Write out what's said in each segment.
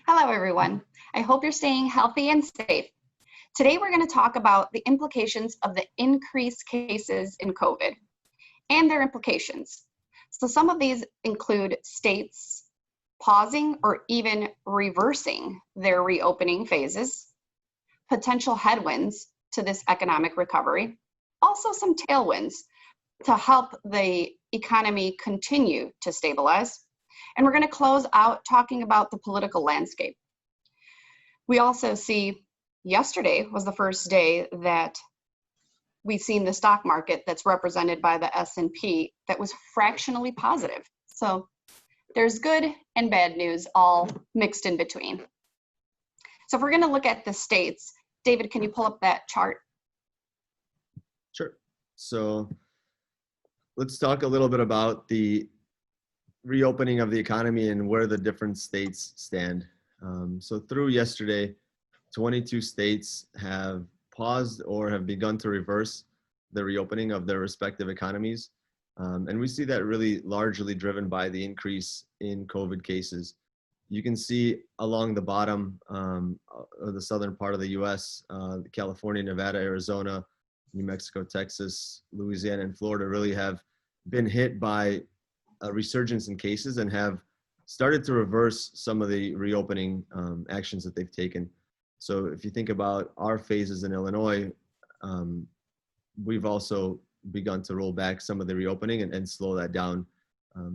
Hello, everyone. I hope you're staying healthy and safe. Today, we're going to talk about the implications of the increased cases in COVID and their implications. So some of these include states pausing or even reversing their reopening phases, potential headwinds to this economic recovery, also some tailwinds to help the economy continue to stabilize. And we're going to close out talking about the political landscape. We also see yesterday was the first day that we've seen the stock market that's represented by the S&P that was fractionally positive. So there's good and bad news all mixed in between. So if we're going to look at the states, David, can you pull up that chart? Sure. So let's talk a little bit about the reopening of the economy and where the different states stand. So through yesterday, 22 states have paused or have begun to reverse the reopening of their respective economies. And we see that really largely driven by the increase in COVID cases. You can see along the bottom of the southern part of the US, California, Nevada, Arizona, New Mexico, Texas, Louisiana, and Florida really have been hit by a resurgence in cases and have started to reverse some of the reopening actions that they've taken. So if you think about our phases in Illinois, we've also begun to roll back some of the reopening and slow that down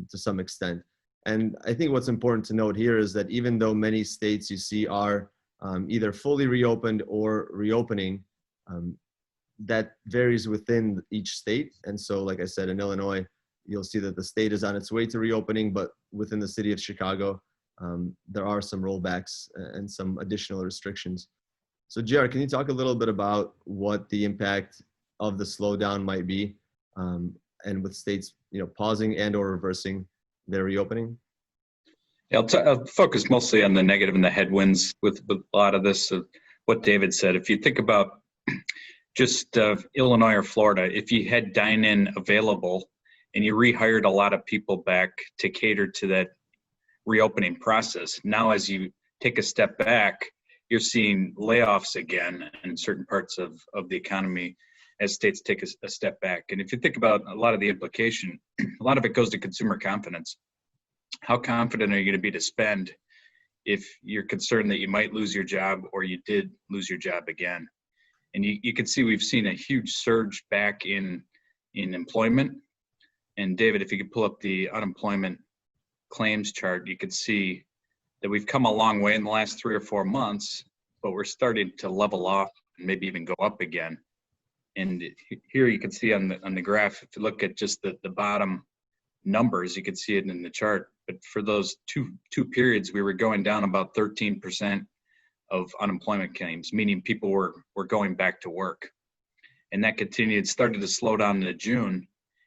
to some extent. And I think what's important to note here is that even though many states you see are either fully reopened or reopening, that varies within each state. And so, like I said, in Illinois, you'll see that the state is on its way to reopening, but within the city of Chicago, there are some rollbacks and some additional restrictions. So JR, can you talk a little bit about what the impact of the slowdown might be, and with states, pausing and or reversing their reopening? Yeah, I'll focus mostly on the negative and the headwinds with a lot of this, what David said. If you think about just Illinois or Florida, if you had dine-in available and you rehired a lot of people back to cater to that reopening process, now as you take a step back, you're seeing layoffs again in certain parts of the economy as states take a step back. And if you think about a lot of the implication, a lot of it goes to consumer confidence. How confident are you going to be to spend if you're concerned that you might lose your job or you did lose your job again? And you can see we've seen a huge surge back in employment. And David, if you could pull up the unemployment claims chart, you could see that we've come a long way in the last 3 or 4 months, but we're starting to level off and maybe even go up again. And here you can see on the graph, if you look at just the bottom numbers, you can see it in the chart. But for those two periods, we were going down about 13% of unemployment claims, meaning people were going back to work. And that continued, started to slow down into June.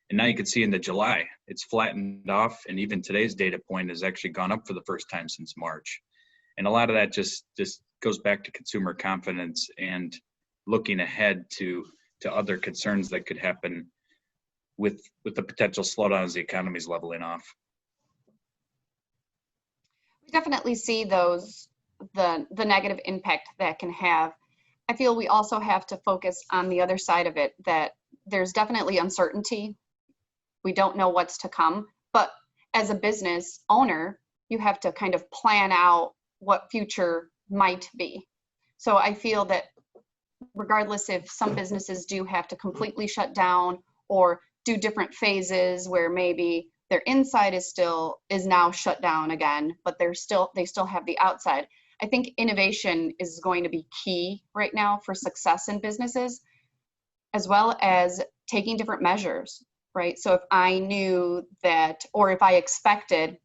And now you can see into July, it's flattened off. And even today's data point has actually gone up for the first time since March. And a lot of that just goes back to consumer confidence and looking ahead to other concerns that could happen with the potential slowdown as the economy is leveling off. We definitely see the negative impact that can have. I feel we also have to focus on the other side of it, that there's definitely uncertainty. We don't know what's to come, but as a business owner, you have to kind of plan out what future might be. So I feel that regardless if some businesses do have to completely shut down or do different phases where maybe their inside is now shut down again, but they still have the outside. I think innovation is going to be key right now for success in businesses, as well as taking different measures, right? So if I knew that, or if I expected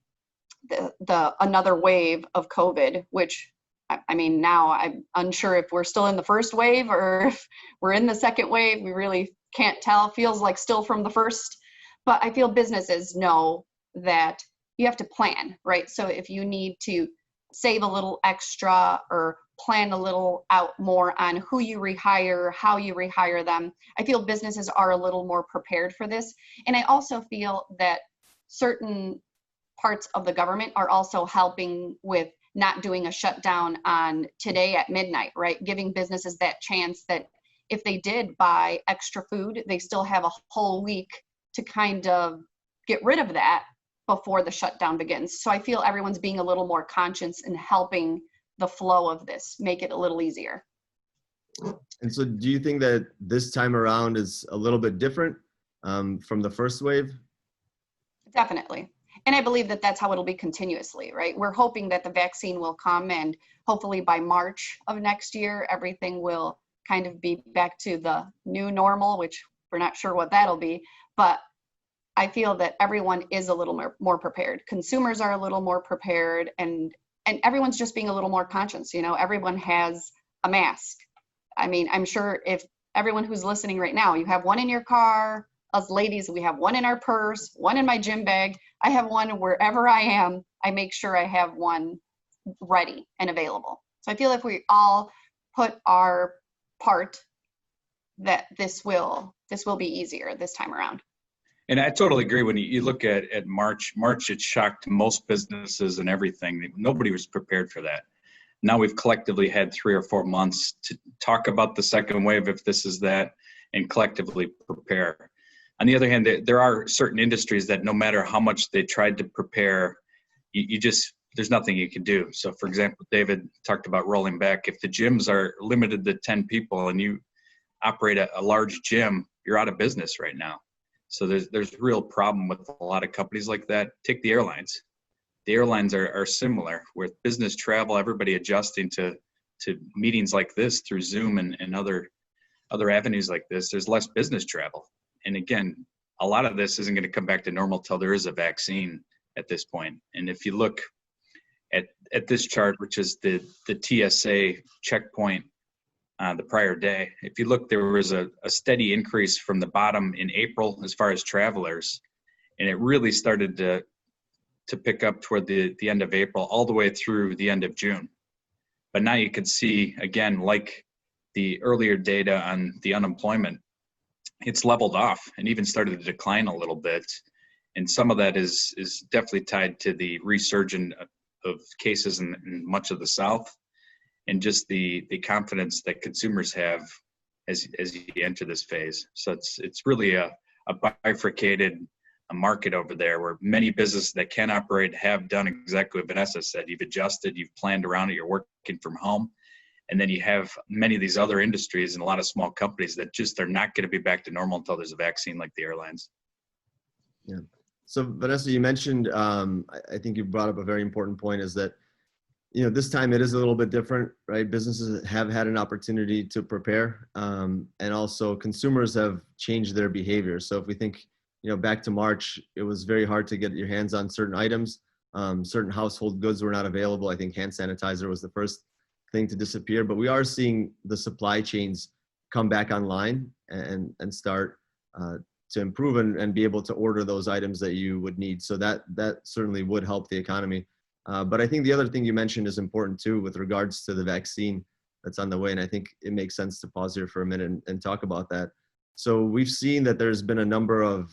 the another wave of COVID, which I mean, now I'm unsure if we're still in the first wave or if we're in the second wave. We really can't tell. Feels like still from the first. But I feel businesses know that you have to plan, right? So if you need to save a little extra or plan a little out more on who you rehire, how you rehire them, I feel businesses are a little more prepared for this. And I also feel that certain parts of the government are also helping with not doing a shutdown on today at midnight, right? Giving businesses that chance that if they did buy extra food, they still have a whole week to kind of get rid of that before the shutdown begins. So I feel everyone's being a little more conscious and helping the flow of this, make it a little easier. And so do you think that this time around is a little bit different from the first wave? Definitely. And I believe that that's how it'll be continuously, right? We're hoping that the vaccine will come, and hopefully by March of next year, everything will kind of be back to the new normal, which we're not sure what that'll be. But I feel that everyone is a little more prepared. Consumers are a little more prepared, and everyone's just being a little more conscious. You know, everyone has a mask. I mean, I'm sure if everyone who's listening right now, you have one in your car. Us ladies, we have one in our purse, one in my gym bag. I have one wherever I am. I make sure I have one ready and available. So I feel if we all put our part, that this will be easier this time around. And I totally agree. When you look at March, it shocked most businesses and everything. Nobody was prepared for that. Now we've collectively had 3 or 4 months to talk about the second wave, if this is that, and collectively prepare. On the other hand, there are certain industries that no matter how much they tried to prepare, there's nothing you can do. So for example, David talked about rolling back. If the gyms are limited to 10 people and you operate a large gym, you're out of business right now. So there's real problem with a lot of companies like that. Take the airlines. The airlines are similar with business travel, everybody adjusting to meetings like this through Zoom and other avenues like this. There's less business travel. And again, a lot of this isn't going to come back to normal till there is a vaccine at this point. And if you look at this chart, which is the TSA checkpoint the prior day, if you look, there was a steady increase from the bottom in April as far as travelers, and it really started to pick up toward the end of April all the way through the end of June. But now you can see, again, like the earlier data on the unemployment, it's leveled off and even started to decline a little bit. And some of that is definitely tied to the resurgence of cases in much of the South, and just the confidence that consumers have as you enter this phase. So it's really a bifurcated market over there, where many businesses that can operate have done exactly what Vanessa said. You've adjusted, you've planned around it, you're working from home. And then you have many of these other industries and a lot of small companies that just are not going to be back to normal until there's a vaccine, like the airlines. Yeah. So Vanessa, you mentioned, I think you brought up a very important point, is that, you know, this time it is a little bit different, right? Businesses have had an opportunity to prepare, and also consumers have changed their behavior. So if we think, you know, back to March, it was very hard to get your hands on certain items. Certain household goods were not available. I think hand sanitizer was the first thing to disappear, but we are seeing the supply chains come back online and start to improve and be able to order those items that you would need. So that certainly would help the economy. But I think the other thing you mentioned is important too, with regards to the vaccine that's on the way. And I think it makes sense to pause here for a minute and talk about that. So we've seen that there's been a number of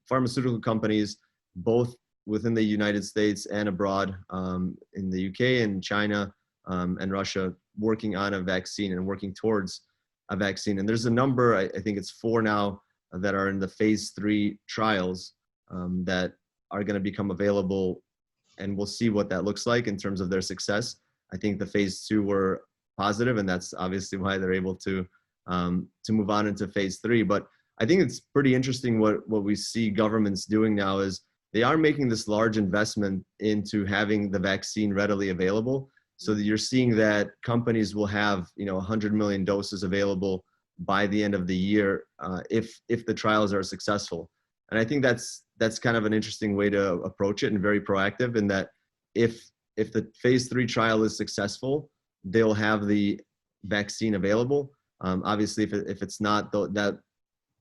pharmaceutical companies, both within the United States and abroad, in the UK and China and Russia, working on a vaccine and working towards a vaccine. And there's a number, I think it's 4 now, that are in the phase 3 trials that are going to become available, and we'll see what that looks like in terms of their success. I think the phase 2 were positive, and that's obviously why they're able to move on into phase 3. But I think it's pretty interesting what we see governments doing now is they are making this large investment into having the vaccine readily available, so that you're seeing that companies will have, you know, 100 million doses available by the end of the year if the trials are successful. And I think that's kind of an interesting way to approach it, and very proactive, in that if the phase 3 trial is successful, they'll have the vaccine available. Obviously, if it's not, that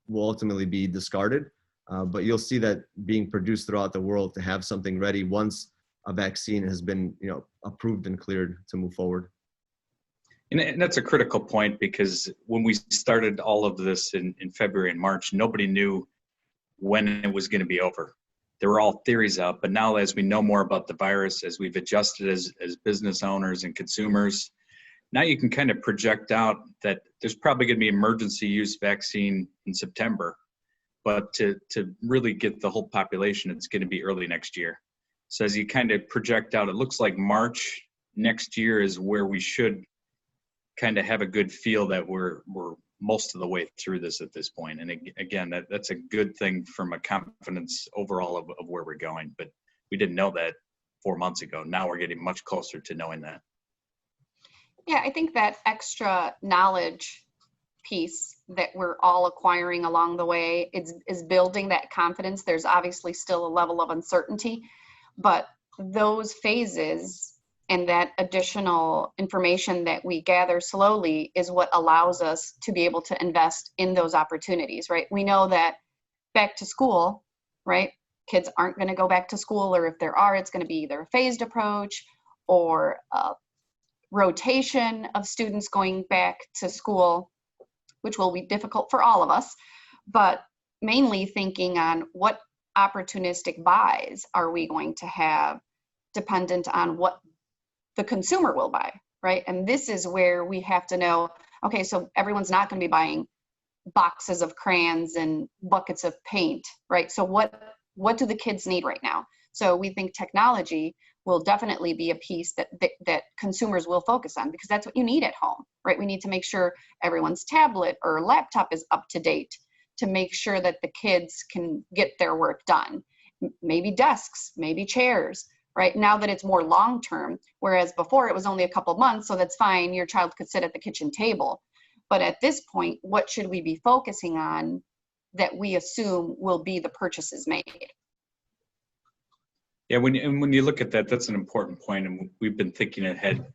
will ultimately be discarded. But you'll see that being produced throughout the world to have something ready once a vaccine has been, you know, approved and cleared to move forward. And that's a critical point, because when we started all of this in February and March, nobody knew when it was going to be over. there were all theories out, but now as we know more about the virus, as we've adjusted as business owners and consumers, now you can kind of project out that there's probably going to be emergency use vaccine in September, but to really get the whole population, it's going to be early next year. So as you kind of project out, it looks like March next year is where we should kind of have a good feel that we're most of the way through this at this point. And again, that's a good thing from a confidence overall of where we're going. But we didn't know that 4 months ago. Now we're getting much closer to knowing that. Yeah, I think that extra knowledge piece that we're all acquiring along the way is building that confidence. There's obviously still a level of uncertainty, but those phases and that additional information that we gather slowly is what allows us to be able to invest in those opportunities, right? We know that back to school, right? Kids aren't going to go back to school, or if there are, it's going to be either a phased approach or a rotation of students going back to school, which will be difficult for all of us, but mainly thinking on what opportunistic buys are we going to have dependent on what the consumer will buy, right? And this is where we have to know, okay, so everyone's not going to be buying boxes of crayons and buckets of paint, right? So what do the kids need right now? So we think technology will definitely be a piece that consumers will focus on, because that's what you need at home, right? We need to make sure everyone's tablet or laptop is up to date to make sure that the kids can get their work done. Maybe desks, maybe chairs, right? Now that it's more long-term, whereas before it was only a couple months, so that's fine, your child could sit at the kitchen table. But at this point, what should we be focusing on that we assume will be the purchases made? Yeah, when you look at that, that's an important point, and we've been thinking ahead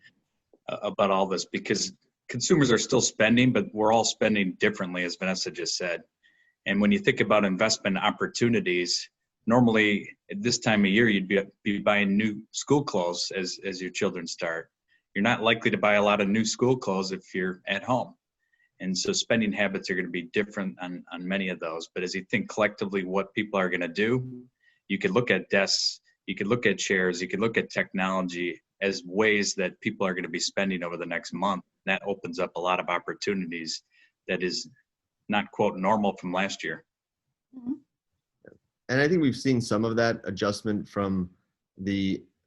about all this, because consumers are still spending, but we're all spending differently, as Vanessa just said. And when you think about investment opportunities, normally at this time of year, you'd be buying new school clothes as your children start. You're not likely to buy a lot of new school clothes if you're at home. And so spending habits are going to be different on many of those. But as you think collectively what people are going to do, you could look at desks, you could look at chairs, you could look at technology as ways that people are going to be spending over the next month. That opens up a lot of opportunities that is not, quote, normal from last year. Mm-hmm. And I think we've seen some of that adjustment from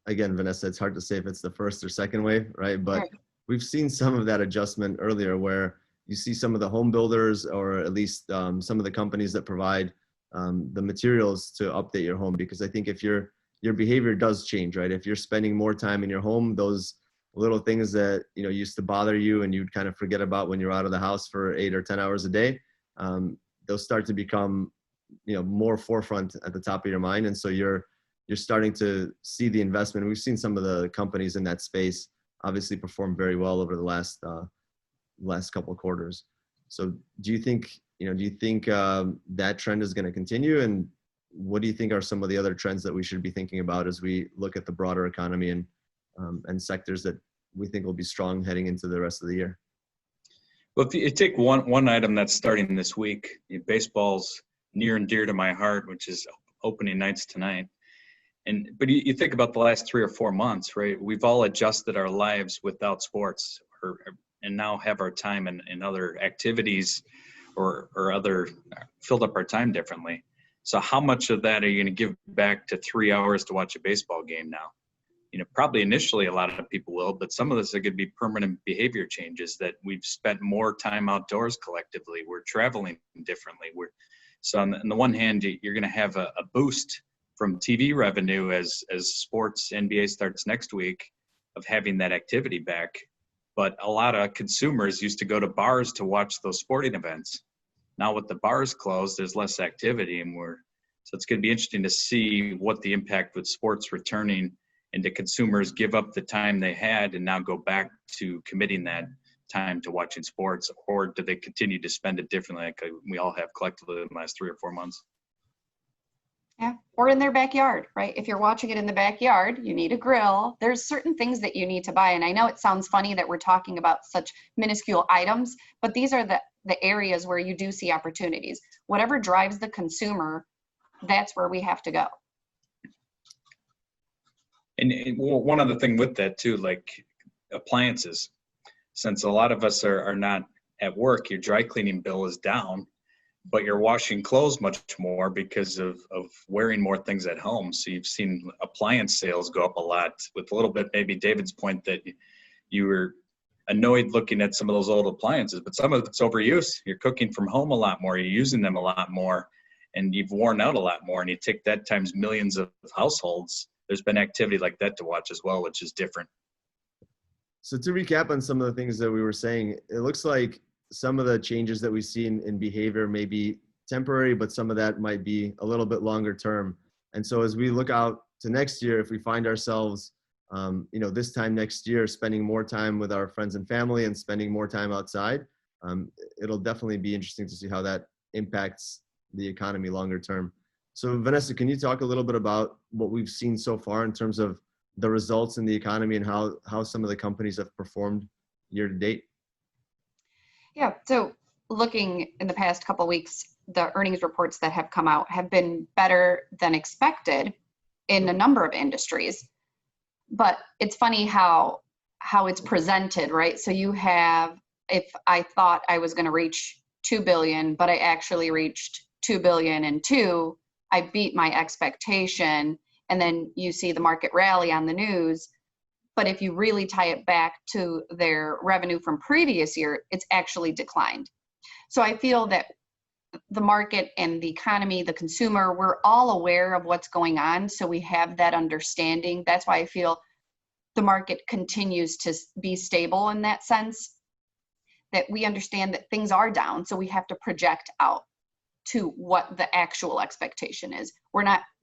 again, Vanessa, it's hard to say if it's the first or second wave, right? But Right. We've seen some of that adjustment earlier, where you see some of the home builders, or at least some of the companies that provide the materials to update your home. Because I think if your behavior does change, right? If you're spending more time in your home, those little things that used to bother you and you'd kind of forget about when you're out of the house for 8 or 10 hours a day, they'll start to become more forefront at the top of your mind. And so you're starting to see the investment. We've seen some of the companies in that space obviously perform very well over the last couple of quarters. So do you think that trend is going to continue? And what do you think are some of the other trends that we should be thinking about as we look at the broader economy and sectors that we think will be strong heading into the rest of the year? Well, if you take one item that's starting this week, baseball's near and dear to my heart, which is opening nights tonight. But you think about the last 3 or 4 months, right? We've all adjusted our lives without sports, and now have our time in other activities or other filled up our time differently. So how much of that are you going to give back to 3 hours to watch a baseball game now? Probably initially a lot of people will, but some of this are going to be permanent behavior changes, that we've spent more time outdoors collectively. We're traveling differently. So on the one hand, you're going to have a boost from TV revenue as sports, NBA starts next week, of having that activity back. But a lot of consumers used to go to bars to watch those sporting events. Now with the bars closed, there's less activity, so it's going to be interesting to see what the impact with sports returning, and do consumers give up the time they had and now go back to committing that time to watching sports, or do they continue to spend it differently like we all have collectively in the last 3 or 4 months? Yeah, or in their backyard, right? If you're watching it in the backyard, you need a grill. There's certain things that you need to buy. And I know it sounds funny that we're talking about such minuscule items, but these are the areas where you do see opportunities. Whatever drives the consumer, that's where we have to go. One other thing with that too, like appliances, since a lot of us are not at work, your dry cleaning bill is down, but you're washing clothes much more because of wearing more things at home. So you've seen appliance sales go up a lot, with a little bit maybe David's point that you were annoyed looking at some of those old appliances, but some of it's overuse. You're cooking from home a lot more, you're using them a lot more, and you've worn out a lot more. And you take that times millions of households, there's been activity like that to watch as well, which is different. So to recap on some of the things that we were saying, it looks like some of the changes that we see in behavior may be temporary, but some of that might be a little bit longer term. And so as we look out to next year, if we find ourselves, this time next year, spending more time with our friends and family and spending more time outside, it'll definitely be interesting to see how that impacts the economy longer term. So Vanessa, can you talk a little bit about what we've seen so far in terms of the results in the economy and how some of the companies have performed year to date? Yeah, so looking in the past couple of weeks, the earnings reports that have come out have been better than expected in a number of industries. But it's funny how it's presented, right? So you have, if I thought I was going to reach 2 billion, but I actually reached 2 billion and 2, I beat my expectation. And then you see the market rally on the news. But if you really tie it back to their revenue from previous year, it's actually declined. So I feel that the market and the economy, the consumer, we're all aware of what's going on. So we have that understanding. That's why I feel the market continues to be stable in that sense, that we understand that things are down. So we have to project out to what the actual expectation is.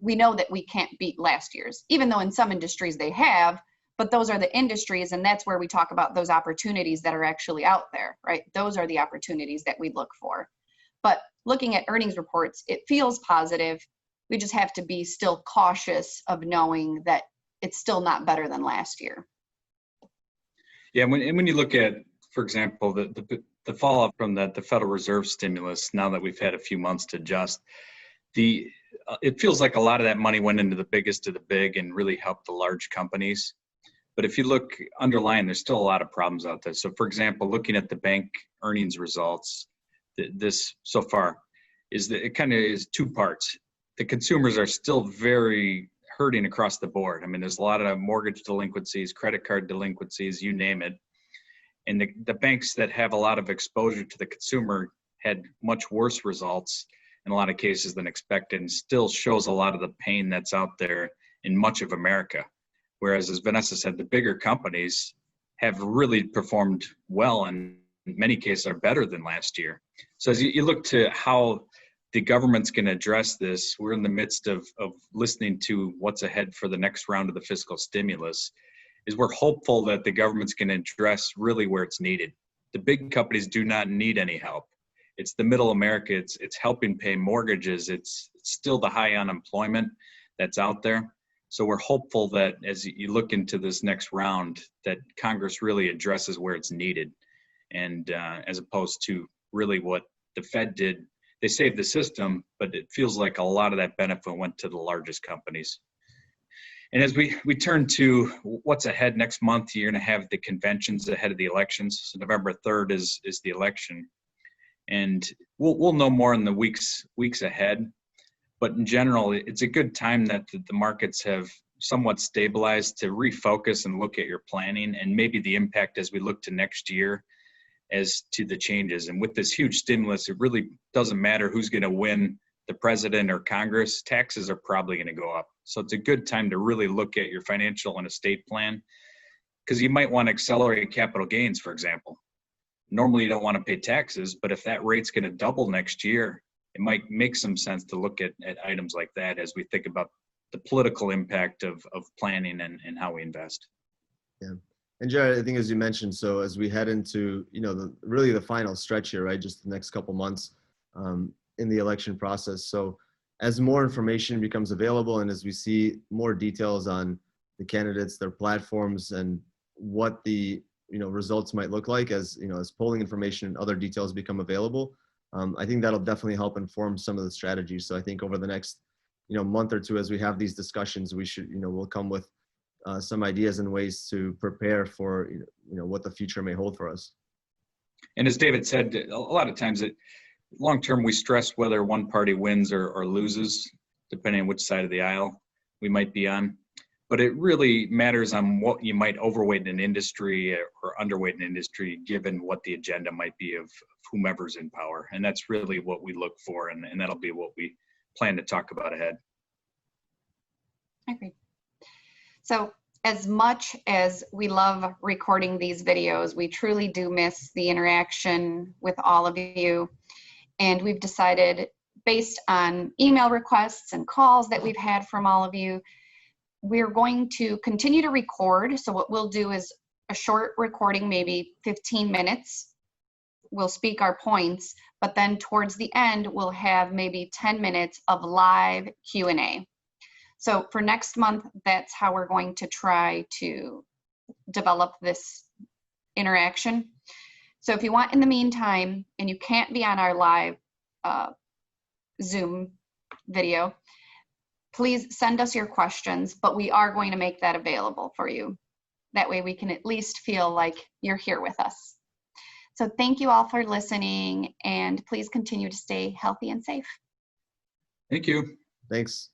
We know that we can't beat last year's, even though in some industries they have, but those are the industries, and that's where we talk about those opportunities that are actually out there, right? Those are the opportunities that we look for. But looking at earnings reports, it feels positive. We just have to be still cautious of knowing that it's still not better than last year. Yeah, when you look at, for example, the fallout from the Federal Reserve stimulus, now that we've had a few months to adjust, it feels like a lot of that money went into the biggest of the big and really helped the large companies. But if you look underlying, there's still a lot of problems out there. So for example, looking at the bank earnings results, this so far is that it kind of is two parts. The consumers are still very hurting across the board. I mean, there's a lot of mortgage delinquencies, credit card delinquencies, you name it. And the banks that have a lot of exposure to the consumer had much worse results in a lot of cases than expected, and still shows a lot of the pain that's out there in much of America. Whereas, as Vanessa said, the bigger companies have really performed well, and in many cases are better than last year. So as you look to how the government's going to address this, we're in the midst of listening to what's ahead for the next round of the fiscal stimulus, is we're hopeful that the government's going to address really where it's needed. The big companies do not need any help. It's the middle America. It's helping pay mortgages. It's still the high unemployment that's out there. So we're hopeful that as you look into this next round, that Congress really addresses where it's needed. And as opposed to really what the Fed did, they saved the system, but it feels like a lot of that benefit went to the largest companies. And as we turn to what's ahead next month, you're going to have the conventions ahead of the elections. So November 3rd is the election. And we'll know more in the weeks ahead. But in general, it's a good time that the markets have somewhat stabilized to refocus and look at your planning and maybe the impact as we look to next year as to the changes. And with this huge stimulus, it really doesn't matter who's going to win the president or Congress. Taxes are probably going to go up. So it's a good time to really look at your financial and estate plan, because you might want to accelerate capital gains, for example. Normally you don't want to pay taxes, but if that rate's going to double next year, it might make some sense to look at items like that as we think about the political impact of planning and how we invest. Yeah. And Jared, I think as you mentioned, so as we head into, really the final stretch here, right, just the next couple months in the election process. So as more information becomes available and as we see more details on the candidates, their platforms, and what the, results might look like as polling information and other details become available, I think that'll definitely help inform some of the strategies. So I think over the next, month or two, as we have these discussions, we should, we'll come with some ideas and ways to prepare for what the future may hold for us. And as David said, a lot of times long term we stress whether one party wins or loses, depending on which side of the aisle we might be on. But it really matters on what you might overweight in an industry or underweight an industry, given what the agenda might be of whomever's in power. And that's really what we look for, and that'll be what we plan to talk about ahead. I agree. So as much as we love recording these videos, we truly do miss the interaction with all of you. And we've decided, based on email requests and calls that we've had from all of you, we're going to continue to record. So what we'll do is a short recording, maybe 15 minutes. We'll speak our points, but then towards the end, we'll have maybe 10 minutes of live Q&A. So for next month, that's how we're going to try to develop this interaction. So if you want in the meantime, and you can't be on our live Zoom video, please send us your questions, but we are going to make that available for you. That way we can at least feel like you're here with us. So thank you all for listening, and please continue to stay healthy and safe. Thank you. Thanks.